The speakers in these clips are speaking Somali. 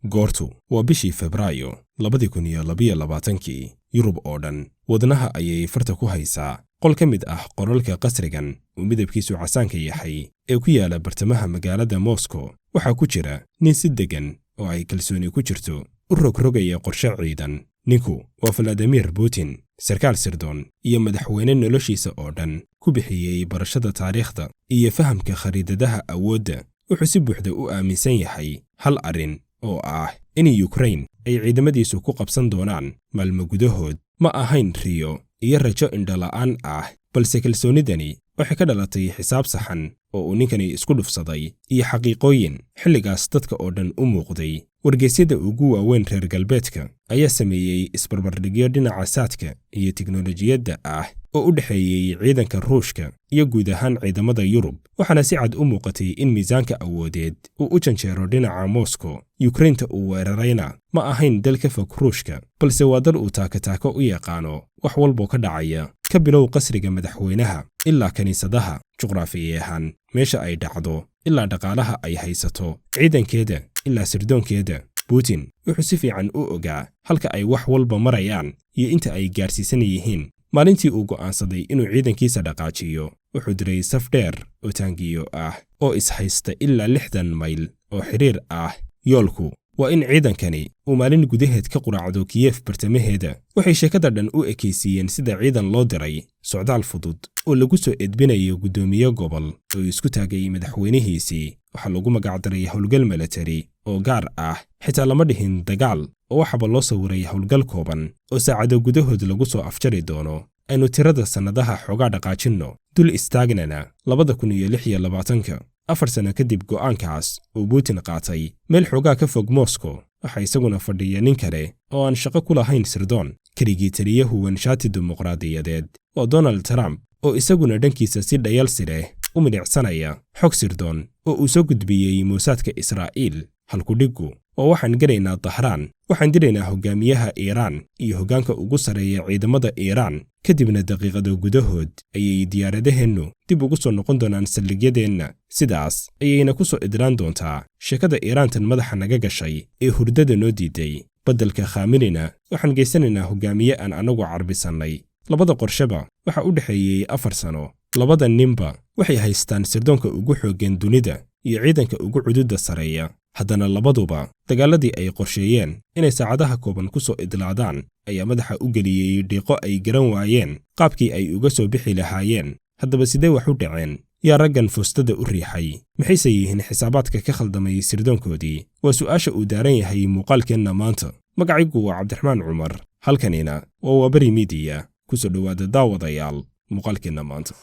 goortu waa bishii Febraayo 2022 Yurub oo dhan wadnaha ayay farta ku haysaa qol ka mid ah qoralka qasrigan oo midabkiisu casaanka yahay ee ku yaala bartamaha magaalada Moscow waxaa ku jira nin si degan oo ay kalsooni ku jirto u rogrogaya qorshe ciidan. ninku waa Vladimir Putin, sarkaal sirdoon iyo madaxweyne noloshiisa oo dhan ku bixiyay barashada taariikhda iyo fahamka khariidadaha awoodda. wuxuu si buuxda u aaminsan yahay hal arin oo ah in Ukraine ay ciidamadiisu ku qabsan doonaan maalmo gudahood. ma ahayn riyo iyo rajo indhala'aan ah, balse kalsoonidani waxay ka dhalatay xisaab saxan oo uu ninkani isku dhufsaday iyo xaqiiqooyin xilligaas dadka oo dhan u muuqday. wargeysyada ugu waaweyn reer galbeedka ayaa sameeyey isbarbardhigyo dhinaca saadka iyo tiknoolajiyadda ah oo u dhexeeyey ciidanka Ruushka iyo guud ahaan ciidamada Yurub, waxaana si cad u muuqatay in miisaanka awoodeed uu u janjeero dhinaca Moscow. Ukraine uu weerarayna ma ahayn dal ka fog Ruushka, balse waa dal uu taako u yaqaano wax walba ka dhacaya, ka bilow qasriga madaxweynaha ilaa kaniisadaha, juqraafiyeyahan meesha ay dhacdo ilaa dhaqaalaha ay haysato, ciidankeeda ilaa sirdoonkeeda. Putin wuxuu si fiican u ogaa halka ay wax walba marayaan iyo inta ay gaarsiisan yihiin. maalintii uu go'aansaday inuu ciidankiisa dhaqaajiyo, wuxuu diray saf dheer oo taangiyo ah oo ishaysta ilaa 60 mayl oo xiriir ah. yoolku waa in ciidankani uu maalin gudaheed ka quraacdo Kiev bartamaheeda. waxay sheekada dhan u ekaysiiyeen sida ciidan loo diray socdaal fudud oo lagu soo edbinayo gudoomiye gobol oo isku taagay madaxweynihiisii. waxaa lagu magacdaray howlgal military oo gaar ah, xitaa lama dhihin dagaal, oo waxaba loo sawiray howlgal kooban oo saacado gudahood lagu soo afjari doono. aynu tirada sannadaha xoogaa dhaqaajinno, dul istaagnana 2026 4 sano kadib go'aankaas uu Putin qaatay meel xoogaa ka fog Moscow. waxaa isaguna fadhiya nin kale oo aan shaqo ku lahayn sirdoon, keligii taliye huwan shaati dimuqraadiyadeed waa Donald Trump, oo isaguna dhankiisa si dhayalsi leh u midicsanaya xog sirdoon oo uu soo gudbiyey Moosaadka Israa'iil. halkudhigu oo waxaan garaynaa Tahraan, waxaan diraynaa hogaamiyaha Iiraan iyo hoggaanka ugu sareeya ciidamada Iiraan. kadibna daqiiqado gudahood ayay diyaaradaheennu dib ugu soo noqon doonaan saldhigyadeenna. sidaas ayayna ku soo idlaan doontaa sheekada Iiraantan madaxa naga gashay ee hurdada noo diiday. badalka Khameneina waxaan geysanaynaa hogaamiye aan anagu carbisannay. labada qorsheba waxa u dhexeeyey 4 sano. labada ninba waxay haystaan sirdoonka ugu xooggan dunida iyo ciidanka ugu cududda sareeya. haddana labaduba dagaaladii ay qorsheeyeen inay saacadaha kooban ku soo idlaadaan ayaa madaxa u geliyey dhiiqo ay garan waayeen qaabkii ay uga soo bixi lahaayeen. haddaba sidee wax u dhaceen? yaa raggan foostada u riixay? maxayse yihiin xisaabaadka ka khaldamay sirdoonkoodii? waa su'aasha uu daaran yahay muuqaalkeenna maanta. magacaygu waa Cabdiraxmaan Cumar, halkanina waa Wabari Media. ku soo dhawaada daawadayaal muuqaalkeenna maanta.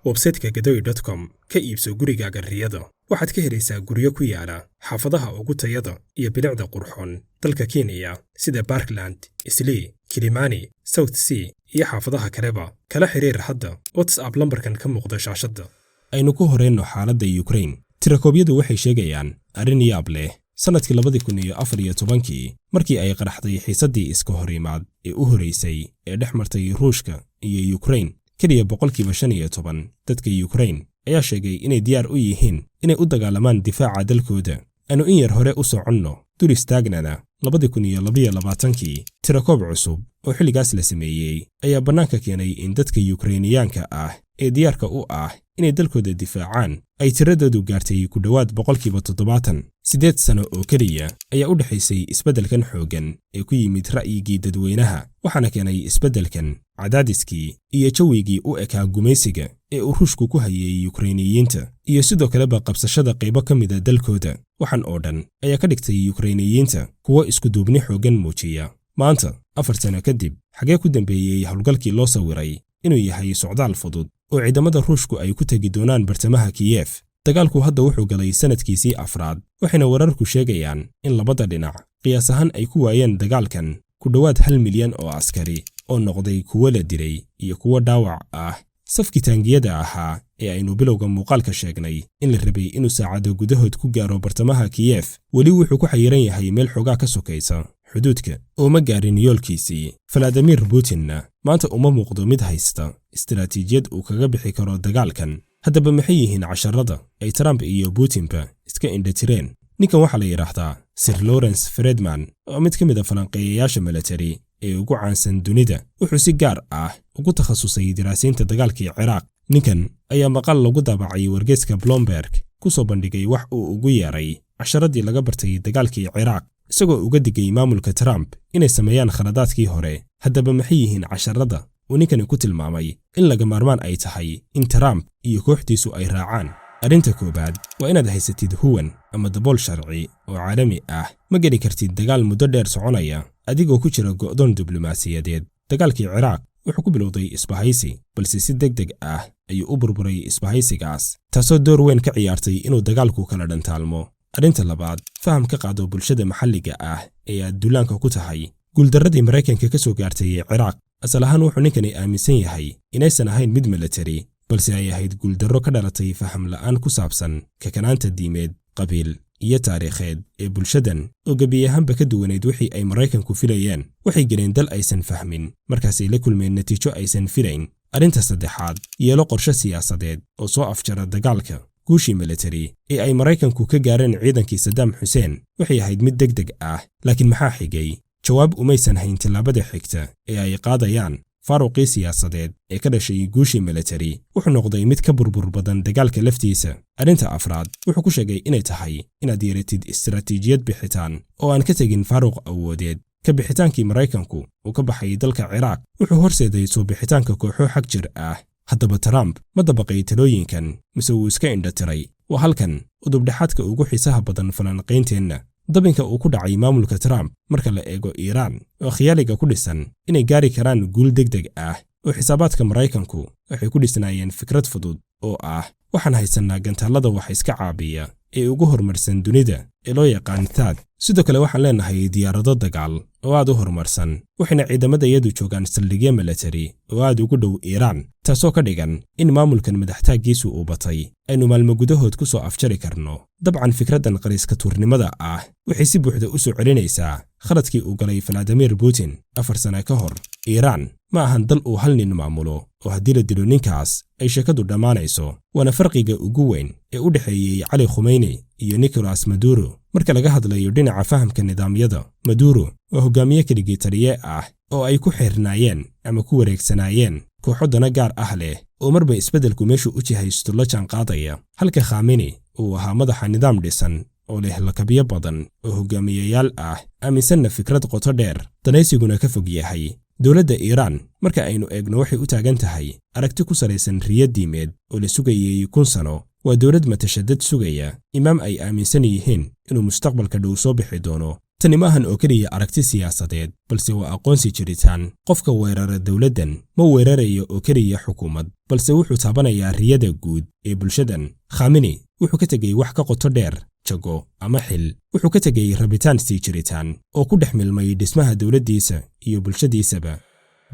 website-ka gadoy.com ka iibso gurigaaga riyada. waxaad ka helaysaa guryo ku yaala xaafadaha ugu tayada iyo bilicda qurxoon dalka Kenya sida Parkland, Eastleigh, Kilimani, South Sea iyo xaafadaha kaleba. kala xiriir hadda WhatsApp lambarkan ka muuqda shaashadda. aynu ku horeyno xaaladda Ukraine. tirakoobyadu waxay sheegayaan arrin yaab leh. sanadkii 2014 markii ay qaraxday xiisadii iska horimaad ee u horeysay ee dhex martay Ruushka iyo Ukraine, kaliya 15% dadka Ukraine ayaa sheegay inay diyaar u yihiin inay u dagaalamaan difaaca dalkooda. aanu in yar hore u soconno, dul istaagnana 2022 tirakoob cusub oo xilligaas la sameeyey ayaa bannaanka keenay in dadka Ukrainiyaanka ah ee diyaarka u ah inay dalkooda difaacaan ay tiradoodu gaartay ku dhowaad 70%. 8 sano oo keliya ayaa u dhaxaysay isbeddelkan xooggan ee ku yimid ra'yigii dadweynaha, waxaana keenay isbeddelkan cadaadiskii iyo jawigii u ekaa gumaysiga ee uu Ruushku ku hayay Ukrainiyiinta, iyo sidoo kaleba qabsashada qaybo ka mid ah dalkooda. waxaan oo dhan ayaa ka dhigtay Ukrainiyiinta kuwo isku duubni xooggan muujiya. maanta 4 sano kadib, xagee ku dambeeyey howlgalkii loo sawiray inuu yahay socdaal fudud oo ciidamada Ruushku ay ku tagi doonaan bartamaha Kiev? dagaalku hadda wuxuu galay sanadkiisii 4aad, waxayna wararku sheegayaan in labada dhinac qiyaas ahaan ay ku waayeen dagaalkan ku dhowaad 1 milyan oo askari oo noqday kuwo la dilay iyo kuwo dhaawac ah. safkii taangiyada ahaa ee aynu bilowga muuqaalka sheegnay in la rabay inuu saacado gudahood ku gaaro bartamaha Kiev, weli wuxuu ku xayiran yahay meel xogaa ka sokaysa xuduudka oo ma gaarin yoolkiisii. Vladimir Putinna maanta uma muuqdo mid haysta istiraatiijiyad uu kaga bixi karo dagaalkan. haddaba maxay yihiin casharada ay Trump iyo Putinba iska indhatireen? ninkan waxaa la yidhaahdaa Sir Lawrence Friedman oo mid ka mid ah falanqeeyayaasha military ee ugu caansan dunida. wuxuu si gaar ah ugu takhasusay diraasaynta dagaalkii Ciraaq. ninkan ayaa maqal lagu daabacay wargeyska Bloomberg ku soo bandhigay wax uu ugu yeeray casharadii laga bartay dagaalkii Ciraaq, isagoo uga digay maamulka Trump inay sameeyaan khaladaadkii hore. haddaba maxay yihiin casharada uu ninkani ku tilmaamay in laga maarmaan ay tahay in Trump iyo kooxdiisu ay raacaan? arrinta koobaad waa inaad haysatid huwan ama dabool sharci oo caalami ah. ma geli kartid dagaal muddo dheer soconaya adigoo ku jira go'doon diblomaasiyadeed. dagaalkii Ciraaq wuxuu ku bilowday isbahaysi, balse si degdeg ah ayuu u burburay isbahaysigaas, taasoo door weyn ka ciyaartay inuu dagaalku kala dhantaalmo. arrinta labaad, faham ka qaado bulshada maxalliga ah ee aad duulaanka ku tahay. guuldarradii Maraykanka ka soo gaartay Ciraaq asal ahaan wuxuu ninkani aaminsan yahay inaysan ahayn mid military, balse ay ahayd guuldarro ka dhalatay faham la'aan ku saabsan kakanaanta diimeed, qabiil iyo taariikheed ee bulshadan oo gebi ahaanba ka duwanayd wixii ay Maraykanku filayeen. waxay galeen dal aysan fahmin, markaasay la kulmeen natiijo aysan filayn. arrinta saddexaad, yeelo qorshe siyaasadeed oo soo afjara dagaalka. guushii military ee ay Maraykanku ka gaareen ciidankii Saddam Hussein waxay ahayd mid degdeg ah, laakiin maxaa xigay? jawaab umaysan hayn tillaabada xigta ee ay qaadayaan. faaruqii siyaasadeed ee ka dhashay guushii military wuxuu noqday mid ka burbur badan dagaalka laftiisa. arrinta afraad, wuxuu ku sheegay inay tahay inaad yeelatid istaraatiijiyad bixitaan oo aan ka tegin faaruq awoodeed. ka bixitaankii Maraykanku uu ka baxay dalka Ciraaq wuxuu horseeday soo bixitaanka kooxo xag jir ah. haddaba Trump ma dabaqay talooyinkan mise wuu iska indhatiray? waa halkan udubdhaxaadka ugu xiisaha badan falanqaynteenna. dabinka uu ku dhacay maamulka Trump marka la eego Iiraan oo khiyaaliga ku dhisan inay gaari karaan guul degdeg ah, oo xisaabaadka Maraykanku waxay ku dhisnaayeen fikrad fudud oo ah waxaan haysanaa gantaalada wax iska caabiya ee ugu horumarsan dunida ee loo yaqaan THAAD. sidoo kale waxaan leenahay diyaarado dagaal oo aad u horumarsan, waxayna ciidamadayadu joogaan saldhigyo military oo aad ugu dhow Iiraan, taasoo ka dhigan in maamulkan madaxtaaggiisu uu batay aynu maalmo gudahood ku soo afjari karno. dabcan fikraddan qariiska tuurnimada ah waxay si buuxda u soo celinaysaa khaladkii uu galay Vladimir Putin 4 sano ka hor. Iiraan ma ahan dal uu hal nin maamulo oo haddii la dilo ninkaas ay sheekadu dhammaanayso. waana farqiga ugu weyn ee u dhexeeyey Cali Khamenei iyo Nicolas Maduro. marka laga hadlayo dhinaca fahamka nidaamyada, Maduro waa hogaamiye keligii taliye ah oo ay ku xirnaayeen ama ku wareegsanaayeen kooxo dana gaar ah leh oo marba isbeddelku meeshu u jihaysto la jaanqaadaya, halka Khamenei uu ahaa madaxa nidaam dhisan oo leh lakabyo badan oo hogaamiyayaal ah, aaminsanna fikrad qoto dheer, danaysiguna ka fog yahay. dowladda Iiraan marka aynu eegno waxay u taagan tahay aragti ku salaysan riyad diimeed oo la sugayay 1000 sano. waa dowlad matashadad sugaya imaam ay aaminsan yihiin inuu mustaqbalka dhow soo bixi doono. tani maahan oo keliya aragti siyaasadeed, balse waa aqoonsi jiritaan. qofka weerara dowladdan ma weerarayo oo keliya xukuumad, balse wuxuu taabanayaa riyada guud ee bulshadan. Khamenei wuxuu ka tegay wax ka qoto dheer jago ama xil. wuxuu ka tegay rabitaan sii jiritaan oo ku dhex milmay dhismaha dowladdiisa iyo bulshadiisaba.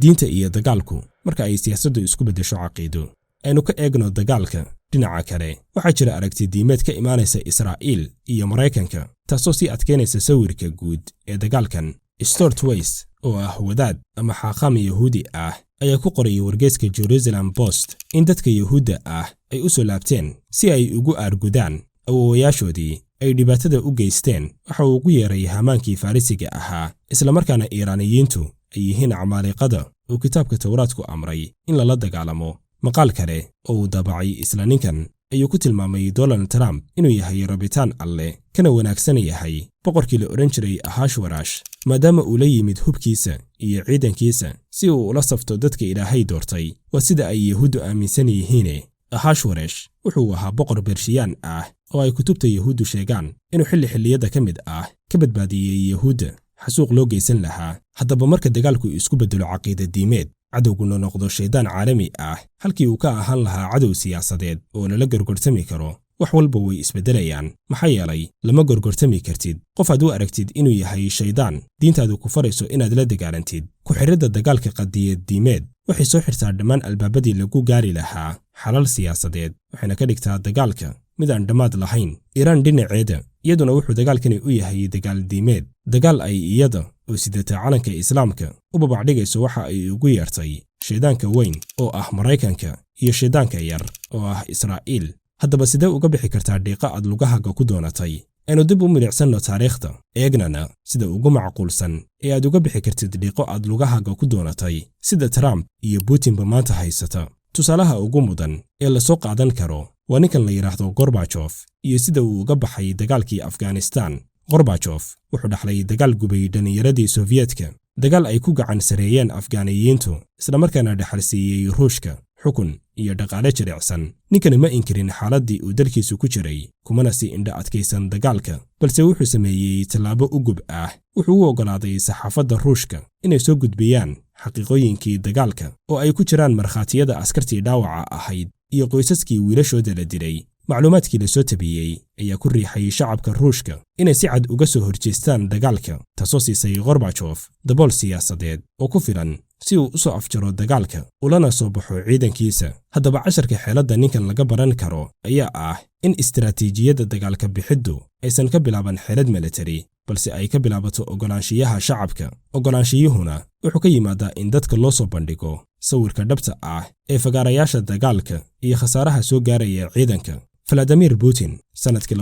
diinta iyo dagaalku marka ay siyaasaddu isku beddesho caqiido. aynu ka eegno dagaalka dhinaca kale, waxaa jira aragti diimeed ka imaanaysa Israa'iil iyo Maraykanka, taasoo sii adkeynaysa sawirka guud ee dagaalkan. Stuart Weiss oo ah wadaad ama xaaqam Yahuudi ah ayaa ku qoray wargeyska Jerusalem Post in dadka Yahuudda ah ay u soo laabteen si ay ugu aargudaan awoowayaashoodii ay dhibaatada u geysteen. waxa uu ugu yeeray hamaankii Farisiga ahaa, isla markaana Iiraaniyiintu ay yihiin camaaliqada oo kitaabka Tawraadku amray in lala dagaalamo. maqaal kale oo uu daabacay isla ninkan ayuu ku tilmaamay Donald Trump inuu yahay rabitaan alle kana wanaagsan yahay boqorkii la oran jiray Ahashwarash, maadaama uu la yimid hubkiisa iyo ciidankiisa si uu ula safto dadka Ilaahay doortay. waa sida ay Yahuuddu aaminsan yihiin. Ahashwarash wuxuu ahaa boqor Beershiyaan ah oo ay kutubta Yahuuddu sheegaan inuu xilliyada ka mid ah ka badbaadiyay Yahuudda xasuuq loo geysan lahaa. haddaba marka dagaalku isku bedelo caqiida diimeed, cadowguna noqdo shaydaan caalami ah halkii uu ka ahaan lahaa cadow siyaasadeed oo lala gorgortami karo, wax walba way isbedelayaan. maxaa yeelay lama gorgortami kartid qof aad u aragtid inuu yahay shaydaan diintaadu ku farayso inaad la dagaalantid. ku xirida dagaalka qadiyad diimeed waxay soo xirtaa dhammaan albaabadii lagu gaari lahaa xalal siyaasadeed, waxayna ka dhigtaa dagaalka mid aan dhammaad lahayn. Iiraan dhinaceeda iyaduna wuxuu dagaalkani u yahay dagaal diimeed, dagaal ay iyada oo sidata calanka islaamka u babacdhigayso waxa ay ugu yeertay shaydaanka weyn oo ah Maraykanka iyo shaydaanka yar oo ah Israa'iil. haddaba sidee uga bixi kartaa dhiiqa aad lugahaga ku doonatay? aynu dib u milicsanno taariikhda eegnana sida ugu macquulsan ee aad uga bixi kartid dhiiqo aad lugahaaga ku doonatay sida Trump iyo Putinba maanta haysata. Tusaalaha ugu mudan ee la soo qaadan karo waa ninkan la yiraahdo Gorbachev iyo sida uu uga baxay dagaalkii Afghanistan. Gorbachev wuxuu dhaxlay dagaal gubay dhalinyaradii Soviyetka, dagaal ay ku gacan sareeyeen Afgaaniyiintu isla markaana dhaxal siiyay Ruushka xukun iyo dhaqaale jilicsan. Ninkani ma inkirin xaaladii uu dalkiisu ku jiray, kumana si indha adkaysan dagaalka, balse wuxuu sameeyay tallaabo u gub ah. Wuxuu u ogolaaday saxaafadda Ruushka inay soo gudbiyaan xaqiiqooyinkii dagaalka oo ay ku jiraan markhaatiyada askartii dhaawaca ahayd iyo qoysaskii wiilashooda la dilay. Macluumaadkii la soo tabiyey ayaa ku riixay shacabka Ruushka inay si cad uga soo horjeestaan dagaalka, taasoo siisay Gorbachev dabool siyaasadeed oo ku filan si uu u soo afjaro dagaalka ulana soo baxo ciidankiisa. Haddaba casharka xeeladda ninkan laga baran karo ayaa ah in istiraatiijiyadda dagaalka bixiddu aysan ka bilaaban xeelad military, balse ay ka bilaabato ogolaanshiyaha shacabka. Ogolaanshiyuhuna wuxuu ka yimaadaa in dadka loo soo bandhigo sawirka dhabta ah ee fagaarayaasha dagaalka iyo khasaaraha soo gaaraya ciidanka. Vladimir Putin sanadkii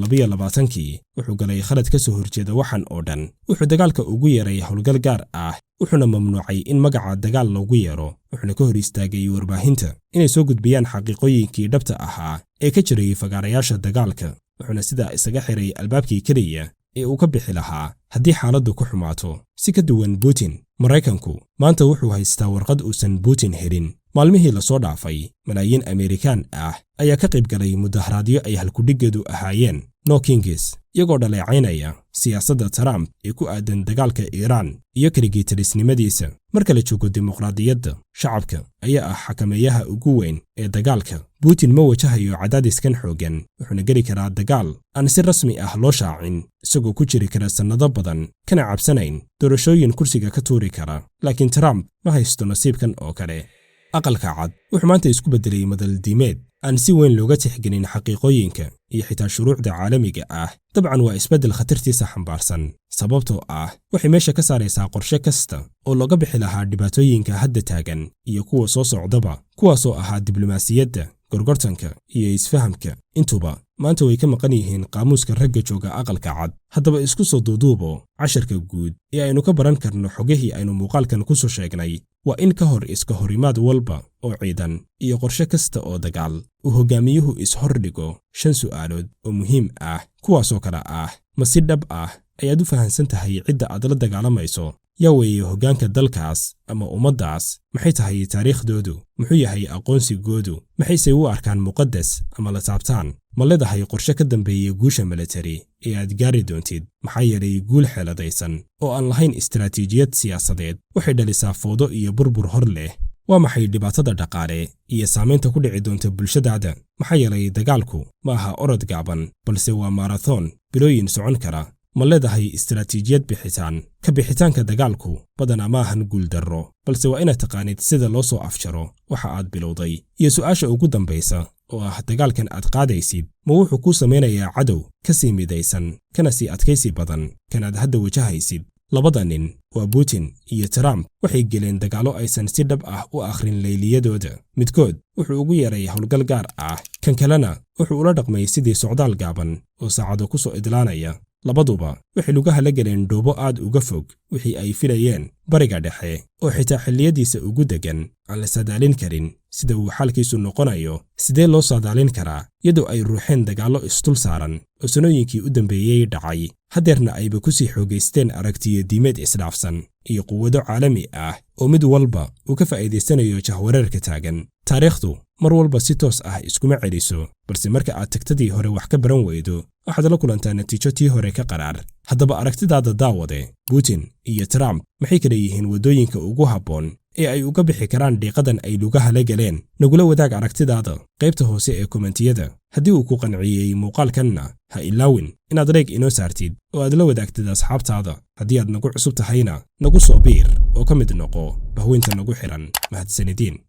2022 wuxuu galay khalad ka soo horjeeda waxan oo dhan. Wuxuu dagaalka ugu yeeray howlgal gaar ah, wuxuuna mamnuucay in magaca dagaal loogu yeero, wuxuuna ka hor istaagay warbaahinta inay soo gudbiyaan xaqiiqooyinkii dhabta ahaa ee ka jiray fagaarayaasha dagaalka, wuxuuna sidaa isaga xiray albaabkii keliya ee uu ka bixi lahaa haddii xaaladdu ku xumaato. Si ka duwan Putin, Maraykanku maanta wuxuu haystaa warqad uusan Putin helin. Maalmihii la soo dhaafay, malaayiin Amerikaan ah ayaa ka qayb galay mudaharaadyo ay halkudhigeedu ahaayeen No Kings, iyagoo dhaleecaynaya siyaasadda Trump ee ku aadan dagaalka Iiraan iyo kaligiitalisnimadiisa. Marka la joogo dimuqraadiyadda, shacabka ayaa ah xakameeyaha ugu weyn ee dagaalka. Putin ma wajahayo cadaadiskan xoogan, wuxuuna geli karaa dagaal aan si rasmi ah loo shaacin, isagoo ku jiri kara sannado badan, kana cabsanayn doorashooyin kursiga ka tuuri kara. Laakiin Trump ma haysto nasiibkan oo kale. Aqalka Cad wuxuu maanta isku bedelay madaldiimeed aan si weyn looga tixgelin xaqiiqooyinka iyo xitaa shuruucda caalamiga ah. Dabcan waa isbedel khatartiisa xambaarsan, sababtoo ah waxay meesha ka saaraysaa qorshe kasta oo looga bixi lahaa dhibaatooyinka hadda taagan iyo kuwa soo socdaba, kuwaasoo ahaa diblomaasiyadda, gorgortanka iyo isfahamka. Intuba maanta way ka maqan yihiin qaamuuska ragga jooga aqalka cad. Haddaba isku soo duuduubo casharka guud ee aynu ka baran karno xogihii aynu muuqaalkan ku soo sheegnay waa in ka hor iska horimaad walba oo ciidan iyo qorshe kasta oo dagaal uu hogaamiyuhu ishordhigo 5 su'aalood oo muhiim ah, kuwaasoo kala ah: ma si dhab ah ayaad u fahansan tahay cidda aad la dagaalamayso? yaa weeye hoggaanka dalkaas ama ummaddaas? maxay tahay taariikhdoodu? muxuu yahay aqoonsigoodu? maxayse u arkaan muqaddas ama la taabtaan? ma leedahay qorshe ka dambeeya guusha military ee aad gaari doontid? maxaa yeelay guul xeeladaysan oo aan lahayn istiraatiijiyad siyaasadeed waxay dhalisaa foodo iyo burbur hor leh. waa maxay dhibaatada dhaqaale iyo saamaynta ku dhici doonta bulshadaada? maxaa yeelay dagaalku ma aha orod gaaban, balse waa marathon bilooyin socon kara. ma leedahay istiraatiijiyad bixitaan? ka bixitaanka dagaalku badanaa ma ahan guuldarro, balse waa inaad taqaanid sida loo soo afjaro waxa aad bilowday. iyo su'aasha ugu dambaysa oo ah, dagaalkan aad qaadaysid ma wuxuu kuu samaynayaa cadow ka sii midaysan kana sii adkaysi badan kanaad hadda wajahaysid? labada nin waa Putin iyo Trump waxay geleen dagaalo aysan si dhab ah u akhrin leyliyadooda. midkood wuxuu ugu yeeray howlgal gaar ah, kan kalena wuxuu ula dhaqmay sidii socdaal gaaban oo saacado ku soo idlaanaya. labaduba waxay lugaha la galeen dhoobo aad uga fog wixii ay filayeen bariga dhexe oo xitaa xilliyadiisa ugu degan aan la saadaalin karin sida uu xaalkiisu noqonayo. sidee loo saadaalin karaa iyadoo ay ruuxeen dagaallo isdul saaran oo sanooyinkii u dambeeyey dhacay, hadeerna ayba ku sii xoogaysteen aragtiyo diimeed isdhaafsan iyo quwado caalami ah oo mid walba uu ka faa'iidaysanayo jahwareerka taagan? taariikhdu mar walba si toos ah iskuma celiso, balse marka aad tagtadii hore wax ka baran weydo waxaad la kulantaa natiijo tii hore ka qaraar. haddaba aragtidaada daawade, Putin iyo Trump maxay kala yihiin waddooyinka ugu habboon ee ay uga bixi karaan dhiiqadan ay lugaha la galeen? nagula wadaag aragtidaada qaybta hoose ee komentiyada. haddii uu ku qanciyey muuqaalkanna ha ilaawin inaad like inoo saartid oo aad la wadaagtid asxaabtaada. haddii aad nagu cusub tahayna nagu soo biir oo ka mid noqo bahweynta nagu xiran. mahadsanidin.